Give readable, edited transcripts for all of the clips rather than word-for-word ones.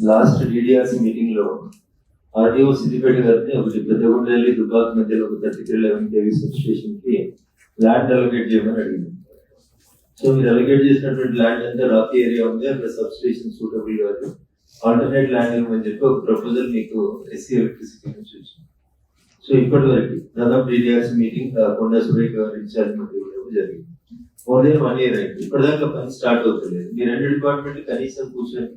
Last DDRC meeting లో RTO Siddipet గారిని ఒకటి పెద్దగుండెల్లి దుబ్బాక మధ్యలో ఒక 3311 kV సబ్ స్టేషన్ కి ల్యాండ్ అలొకేట్ చేయమని అడిగింది. సో మీరు అలొకేట్ చేసినటువంటి ల్యాండ్ అంతా రాకీ ఏరియా ఉంది, అక్కడ సబ్ స్టేషన్ సూటబుల్ కాదు, ఆల్టర్నేట్ ల్యాండ్ ఇవ్వమని చెప్పి ఒక ప్రపోజల్ మీకు ఎస్సీ ఎలక్ట్రిసిటీ నుంచి వచ్చింది. సో ఇప్పటి వరకు దాదాపు డిడిఆర్సి మీటింగ్ కొండా సురేఖ గారు ఇన్ఛార్జ్ మధ్య జరిగింది. మోర్ దెన్ 1 year అయింది, ఇప్పటిదాకా పని స్టార్ట్ అవుతలేదు. మీ 2 డిపార్ట్మెంట్ కనీసం కూర్చొని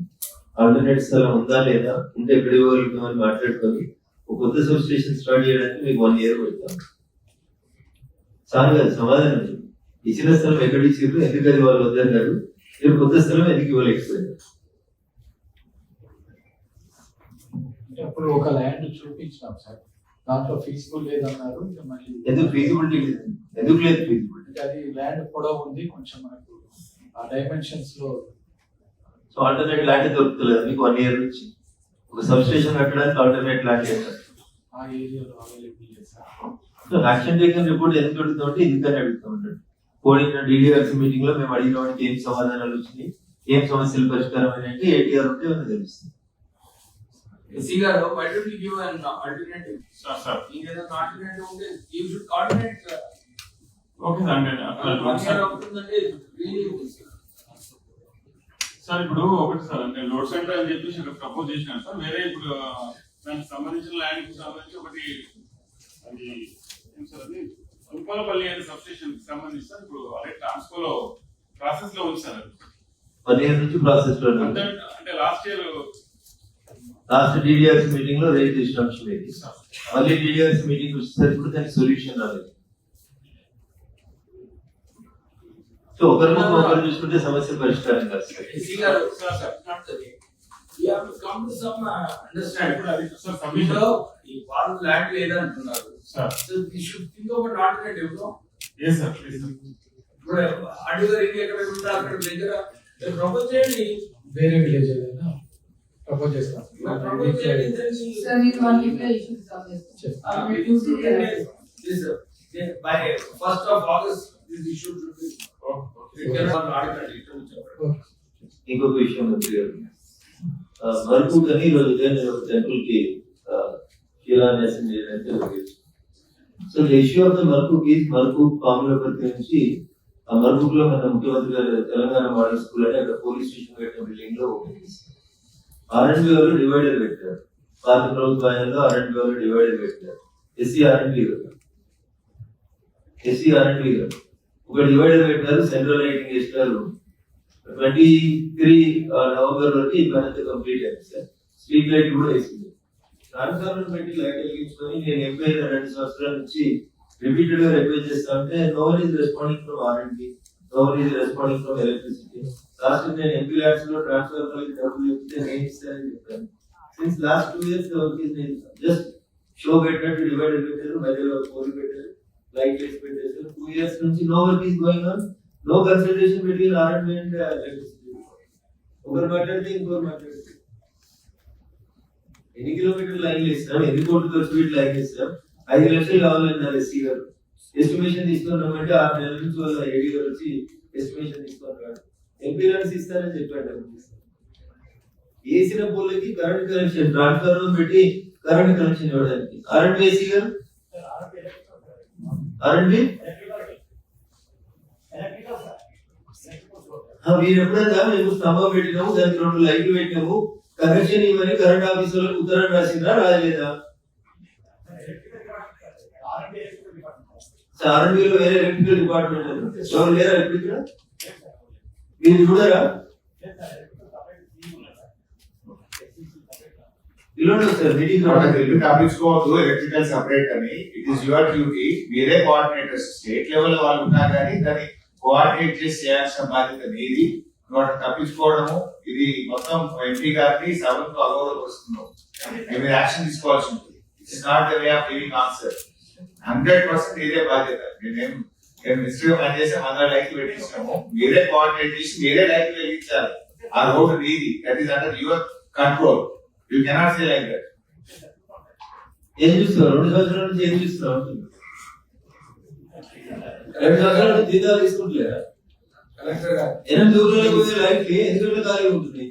ఆల్టర్నేట్ స్థలం ఉందా లేదా, ఉంటే ఎక్కడ ఇవ్వగలుగుతామని మాట్లాడుకొని ఒక కొత్త సబ్ స్టేషన్ స్టార్ట్ చేయడానికి మీకు 1 year పెడతాం. సార్ గారు సమాధానం ఇచ్చిన స్థలం ఎక్కడ ఇచ్చారు, ఎందుకు అది వాళ్ళు వద్దన్నారు, మీరు కొత్త స్థలం ఎందుకు ఇవ్వలేకపోయారు? అప్పుడు ఒక ల్యాండ్ చూపించినాం సార్, దాంట్లో ఫీజిబుల్ లేదన్నారు. ఎందుకు ఫీజిబిలిటీ లేదు, ఎందుకు లేదు ఫీజిబిలిటీ? అది ల్యాండ్ పొడవు ఉంది కొంచెం, మనకు ఆ డైమెన్షన్స్ లో. సో ఆల్టర్నేట్ ల్యాండ్ దొరుకుతలేదు మీకు 1 year నుంచి. ఒక సబ్ స్టేషన్ కట్టడానికి ఆల్టర్నేట్ ల్యాండ్ ఆ ఏరియాలో అవైలబుల్ లేదు sir. So action taken report ఎందుకు అడుగుతామంటే ఎందుకని అడుగుతా ఉంటాడు. పోయిన డిడిఆర్సి మీటింగ్ లో మేము అడిగిన వాడికి ఏం సమాధానాలు వచ్చినాయి, ఏం సమస్యలు పరిష్కారం అంటే ఏటీఆర్ ఉంటే మనకు తెలుస్తుంది. Why don't you give an alternative? Sir. In an alternative, you should coordinate. Okay, sir ఇప్పుడు ఒకటి సార్ అంటే లోడ్ సెంటర్ అని చెప్పేసి ఇక్కడ ప్రపోజ్ చేసినాను సార్. వేరే ఇప్పుడు దానికి సంబంధించిన ల్యాండ్ కి సంబంధించి ఒకటి అది ఏం సార్, అది ఉప్పలపల్లి అనే సబ్ స్టేషన్ కి సంబంధించి సార్ ఇప్పుడు అదే ట్రాన్స్కోలో ప్రాసెస్ లో ఉంది సార్. అది 1 year నుంచి ప్రాసెస్ లో అంటే లాస్ట్ డిడిఆర్సి మీటింగ్ లో రేట్ చేసిన అంశం ఇది. మళ్ళీ డిడిఆర్సి మీటింగ్ వచ్చేసరికి దానికి సొల్యూషన్ రాలేదు. సో ఒకరు చూసుకుంటే సమస్య పరిష్కారం కాదు. You have to come to some understanding. So, ఈ వాళ్ళు ల్యాండ్ లేదంటున్నారు. So we should think of an alternative, no? Yes sir. ఇప్పుడు అడుగుదారు ఎక్కడ ఉంటే అక్కడ దగ్గర ప్రపోజ్ చేయండి. వేరే విలేజ్ ఏదైనా ప్రపోజ్ చేస్తాం. ప్రపోజ్ చేయండి. Sir, you want to play issues by 1st of August this issue should be. ఇంకొక విషయం మంత్రి గారు, మరుపు కానీ ఈరోజు టెంపుల్ కి శిలాన్యాసం చేయడానికి. So the issue of the మరుపు ఈజ్ మరుపు పాములపర్తి నుంచి ఆ మరుపులో మన ముఖ్యమంత్రి గారు తెలంగాణ మోడల్ స్కూల్ అని అక్కడ పోలీస్ స్టేషన్ పెట్టిన బిల్డింగ్ లో ఓపెన్ చేశారు. R&B వాళ్ళు డివైడర్ పెట్టారు, పాత ప్రభుత్వ హయాంలో R&B వాళ్ళు డివైడర్ పెట్టారు. ఎస్సీ R&B గారు ఒక డివైడర్ పెట్టారు, సెంట్రల్ లైటింగ్ చేస్తారు. 23 November వరకు ఈ పని అంతా కంప్లీట్ అయింది సార్. స్ట్రీట్ లైట్ కూడా వేసింది. ట్రాన్స్ఫార్మర్ పెట్టి లైట్ వెలిగించుకొని నేను ఎంపీ 2 సంవత్సరాల నుంచి రిపీటెడ్ గా రిక్వెస్ట్ చేస్తా ఉంటే no one is responding from R&B, no one is responding from electricity. Last నేను ఎంపీ ల్యాబ్స్ లో ట్రాన్స్ఫార్మర్ డబ్బులు చెప్తే నేను ఇస్తానని చెప్పాను. Since last 2 years just show పెట్టినట్టు డివైడర్ పెట్టారు, మధ్యలో పోల్ పెట్టారు, లైట్ వేసి పెట్టేసారు. 2 years నుంచి no work is going on, no consultation between R&B and electricity. ఒకరు మాట్లాడితే ఇంకొకరు మాట్లాడితే ఎన్ని కిలోమీటర్లు లైన్ వేస్తాం, ఎన్ని కోట్లు ఖర్చు పెట్టి లైన్ వేస్తాం. 5 లక్షలు కావాలన్నారు ఎస్సీ గారు. ఎస్టిమేషన్ తీసుకున్నామంటే 6 నెలల నుంచి వాళ్ళ ఏడీ గారు వచ్చి ఎస్టిమేషన్ తీసుకున్నాడు. ఎంపీ రన్స్ ఇస్తారని చెప్పాడు. వేసిన పోలకి కరెంట్ కనెక్షన్ ట్రాన్స్ఫార్మర్ పెట్టి కరెంట్ కనెక్షన్ ఇవ్వడానికి R&B ఎస్సీ గారు R&B మీరు ఎప్పుడైనా మేము స్తంభం పెట్టినాము, దానికి 2 లైట్లు పెట్టినాము, కనెక్షన్ ఇవ్వని కరెంట్ ఆఫీస్ వాళ్ళకి ఉత్తరం రాసిందా రాలేదా? R&B లో వేరే ఎలక్ట్రికల్ డిపార్ట్మెంట్ ఎవరు లేరా? ఎలక్ట్రికల్ మీరు చూడరా? ఎలక్ట్రికల్ సెపరేట్ అని ఇట్ ఈస్ యువర్ డ్యూటీ. మీరే కోఆర్డినేటర్స్, స్టేట్ లెవెల్ వాళ్ళు ఉన్నా కానీ దాన్ని కోఆర్డినేట్ చేసి చేయాల్సిన బాధ్యత మీది. నువ్వు తప్పించుకోవడము ఇది మొత్తం ఎంపీ గారిని సభకు అగౌరవపరుస్తున్నావు. మీరు యాక్షన్ తీసుకోవాల్సి ఉంటుంది. It's not the way of giving answer. 100% ఇదే బాధ్యత. నేను మినిస్ట్రీ పనిచేసి 100 లైట్లు పెట్టించాము, మీరే కోఆర్డినేట్ చేసి మీరే లైట్లు వెలిగించాలి. ఆ రోడ్డు మీది, that is under your control. You cannot say like that. ఏం చూస్తున్నారు? 2 సంవత్సరాల నుంచి ఏం చూస్తున్నారు? 2 సంవత్సరాల నుంచి జీతాలు తీసుకుంటలేరా? 8 ఊర్లలో లైట్లు ఎందుకంటే ఖాళీ ఉంటుంది.